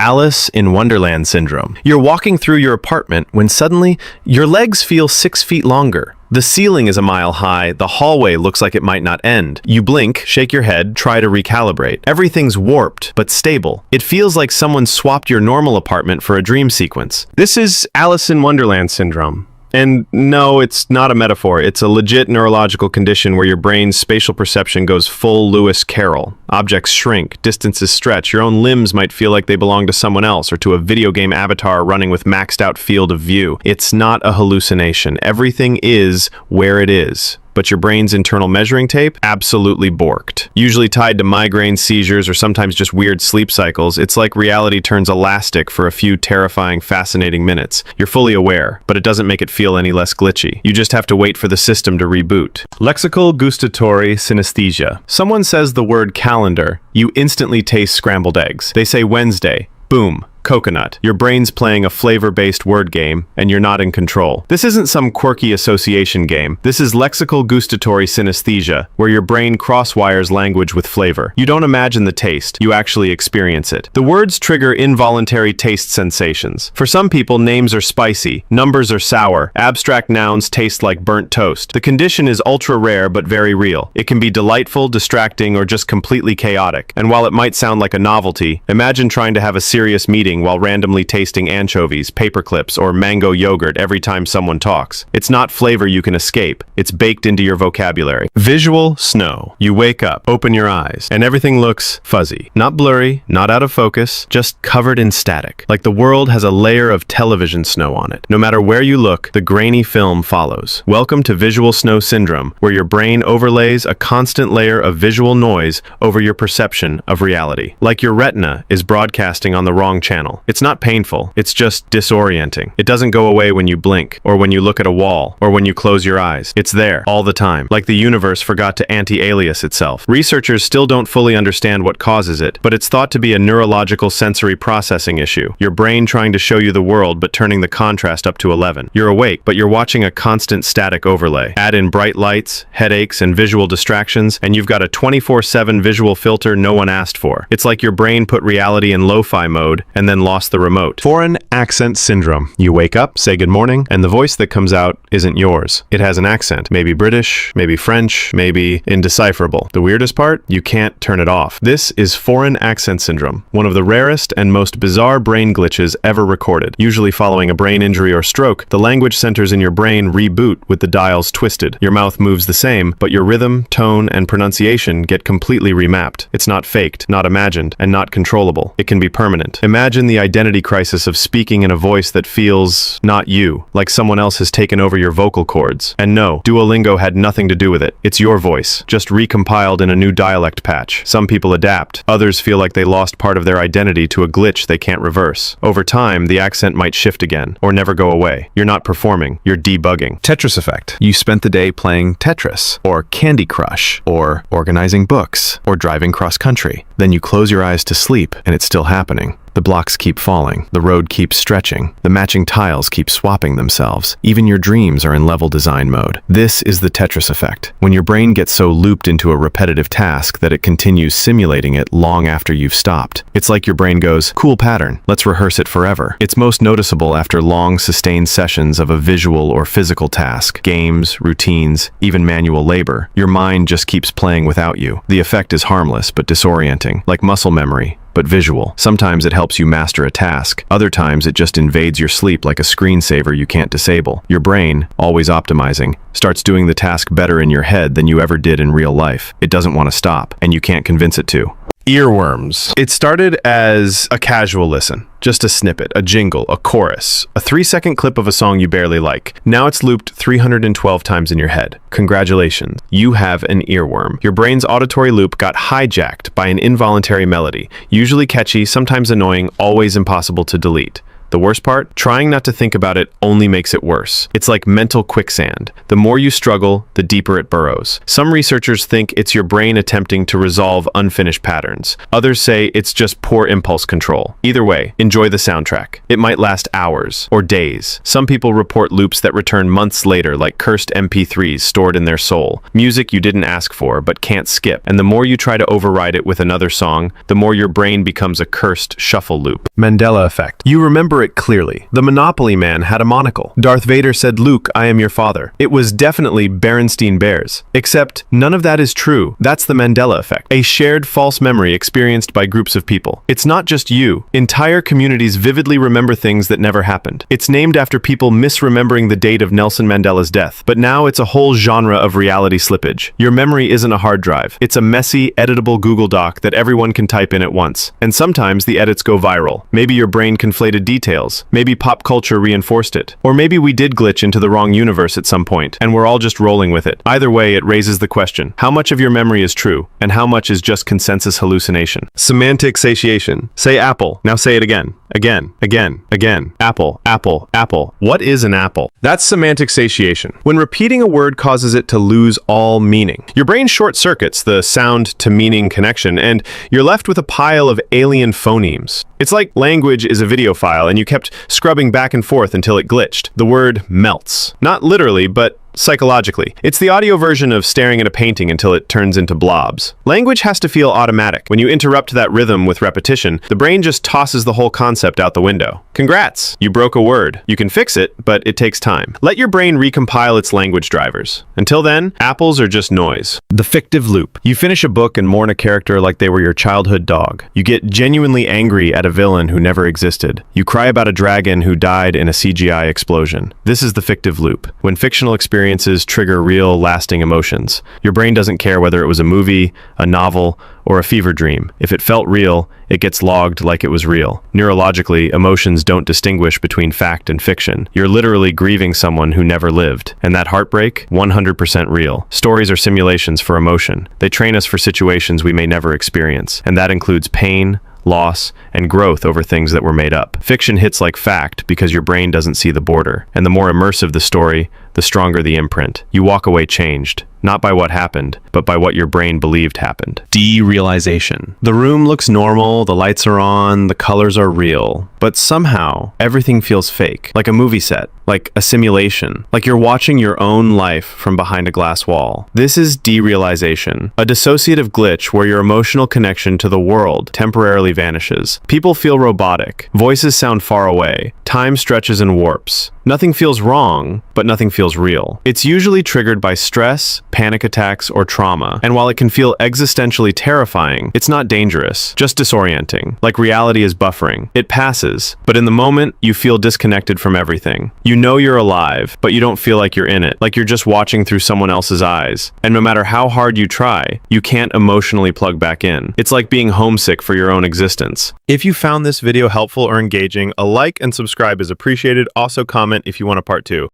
Alice in Wonderland Syndrome. You're walking through your apartment when suddenly your legs feel 6 feet longer. The ceiling is a mile high, the hallway looks like it might not end. You blink, shake your head, try to recalibrate. Everything's warped, but stable. It feels like someone swapped your normal apartment for a dream sequence. This is Alice in Wonderland Syndrome. And no, it's not a metaphor. It's a legit neurological condition where your brain's spatial perception goes full Lewis Carroll. Objects shrink, distances stretch, your own limbs might feel like they belong to someone else or to a video game avatar running with maxed out field of view. It's not a hallucination. Everything is where it is. But your brain's internal measuring tape? Absolutely borked. Usually tied to migraine, seizures, or sometimes just weird sleep cycles, it's like reality turns elastic for a few terrifying, fascinating minutes. You're fully aware, but it doesn't make it feel any less glitchy. You just have to wait for the system to reboot. Lexical-Gustatory Synaesthesia. Someone says the word calendar, you instantly taste scrambled eggs. They say Wednesday. Boom. Coconut. Your brain's playing a flavor-based word game, and you're not in control. This isn't some quirky association game. This is lexical-gustatory synaesthesia, where your brain crosswires language with flavor. You don't imagine the taste, you actually experience it. The words trigger involuntary taste sensations. For some people, names are spicy, numbers are sour, abstract nouns taste like burnt toast. The condition is ultra-rare but very real. It can be delightful, distracting, or just completely chaotic. And while it might sound like a novelty, imagine trying to have a serious meeting while randomly tasting anchovies, paper clips, or mango yogurt every time someone talks. It's not flavor you can escape. It's baked into your vocabulary. Visual snow. You wake up, open your eyes, and everything looks fuzzy. Not blurry, not out of focus, just covered in static. Like the world has a layer of television snow on it. No matter where you look, the grainy film follows. Welcome to visual snow syndrome, where your brain overlays a constant layer of visual noise over your perception of reality. Like your retina is broadcasting on the wrong channel. It's not painful, it's just disorienting. It doesn't go away when you blink, or when you look at a wall, or when you close your eyes. It's there, all the time, like the universe forgot to anti-alias itself. Researchers still don't fully understand what causes it, but it's thought to be a neurological sensory processing issue. Your brain trying to show you the world, but turning the contrast up to 11. You're awake, but you're watching a constant static overlay. Add in bright lights, headaches, and visual distractions, and you've got a 24/7 visual filter no one asked for. It's like your brain put reality in lo-fi mode, and then lost the remote. Foreign accent syndrome. You wake up, say good morning, and the voice that comes out isn't yours. It has an accent. Maybe British, maybe French, maybe indecipherable. The weirdest part? You can't turn it off. This is foreign accent syndrome, one of the rarest and most bizarre brain glitches ever recorded. Usually following a brain injury or stroke, the language centers in your brain reboot with the dials twisted. Your mouth moves the same, but your rhythm, tone, and pronunciation get completely remapped. It's not faked, not imagined, and not controllable. It can be permanent. Imagine the identity crisis of speaking in a voice that feels not you, like someone else has taken over your vocal cords. And no, Duolingo had nothing to do with it. It's your voice, just recompiled in a new dialect patch. Some people adapt. Others feel like they lost part of their identity to a glitch they can't reverse. Over time, the accent might shift again, or never go away. You're not performing, you're debugging. Tetris Effect. You spent the day playing Tetris, or Candy Crush, or organizing books, or driving cross-country. Then you close your eyes to sleep, and it's still happening. The blocks keep falling, the road keeps stretching, the matching tiles keep swapping themselves. Even your dreams are in level design mode. This is the Tetris effect, when your brain gets so looped into a repetitive task that it continues simulating it long after you've stopped. It's like your brain goes, cool pattern, let's rehearse it forever. It's most noticeable after long, sustained sessions of a visual or physical task, games, routines, even manual labor. Your mind just keeps playing without you. The effect is harmless but disorienting, like muscle memory, but visual. Sometimes it helps you master a task. Other times it just invades your sleep like a screensaver you can't disable. Your brain, always optimizing, starts doing the task better in your head than you ever did in real life. It doesn't want to stop, and you can't convince it to. Earworms. It started as a casual listen. Just a snippet, a jingle, a chorus, a 3-second clip of a song you barely like. Now it's looped 312 times in your head. Congratulations, you have an earworm. Your brain's auditory loop got hijacked by an involuntary melody, usually catchy, sometimes annoying, always impossible to delete. The worst part? Trying not to think about it only makes it worse. It's like mental quicksand. The more you struggle, the deeper it burrows. Some researchers think it's your brain attempting to resolve unfinished patterns. Others say it's just poor impulse control. Either way, enjoy the soundtrack. It might last hours or days. Some people report loops that return months later, like cursed MP3s stored in their soul. Music you didn't ask for but can't skip. And the more you try to override it with another song, the more your brain becomes a cursed shuffle loop. Mandela Effect. You remember it clearly. The Monopoly man had a monocle. Darth Vader said, "Luke, I am your father." It was definitely Berenstain Bears. Except, none of that is true. That's the Mandela Effect. A shared false memory experienced by groups of people. It's not just you. Entire communities vividly remember things that never happened. It's named after people misremembering the date of Nelson Mandela's death. But now it's a whole genre of reality slippage. Your memory isn't a hard drive. It's a messy, editable Google Doc that everyone can type in at once. And sometimes the edits go viral. Maybe your brain conflated details. Maybe pop culture reinforced it. Or maybe we did glitch into the wrong universe at some point, and we're all just rolling with it. Either way, it raises the question, how much of your memory is true, and how much is just consensus hallucination? Semantic satiation. Say apple. Now say it again. Again. Again. Again. Apple. Apple. Apple. What is an apple? That's semantic satiation. When repeating a word causes it to lose all meaning. Your brain short circuits the sound to meaning connection, and you're left with a pile of alien phonemes. It's like language is a video file and you kept scrubbing back and forth until it glitched. The word melts. Not literally, but psychologically. It's the audio version of staring at a painting until it turns into blobs. Language has to feel automatic. When you interrupt that rhythm with repetition, the brain just tosses the whole concept out the window. Congrats! You broke a word. You can fix it, but it takes time. Let your brain recompile its language drivers. Until then, apples are just noise. The fictive loop. You finish a book and mourn a character like they were your childhood dog. You get genuinely angry at a villain who never existed. You cry about a dragon who died in a CGI explosion. This is the fictive loop. When fictional experiences trigger real, lasting emotions. Your brain doesn't care whether it was a movie, a novel, or a fever dream. If it felt real, it gets logged like it was real. Neurologically, emotions don't distinguish between fact and fiction. You're literally grieving someone who never lived. And that heartbreak, 100% real. Stories are simulations for emotion. They train us for situations we may never experience. And that includes pain, loss, and growth over things that were made up. Fiction hits like fact because your brain doesn't see the border. And the more immersive the story, the stronger the imprint. You walk away changed, not by what happened, but by what your brain believed happened. Derealization. The room looks normal, the lights are on, the colors are real, but somehow everything feels fake, like a movie set, like a simulation, like you're watching your own life from behind a glass wall. This is derealization, a dissociative glitch where your emotional connection to the world temporarily vanishes. People feel robotic, voices sound far away, time stretches and warps. Nothing feels wrong, but nothing feels real. It's usually triggered by stress, panic attacks, or trauma, and while it can feel existentially terrifying, it's not dangerous, just disorienting. Like reality is buffering. It passes, but in the moment, you feel disconnected from everything. You know you're alive, but you don't feel like you're in it, like you're just watching through someone else's eyes. And no matter how hard you try, you can't emotionally plug back in. It's like being homesick for your own existence. If you found this video helpful or engaging, a like and subscribe is appreciated. Also comment if you want a part 2.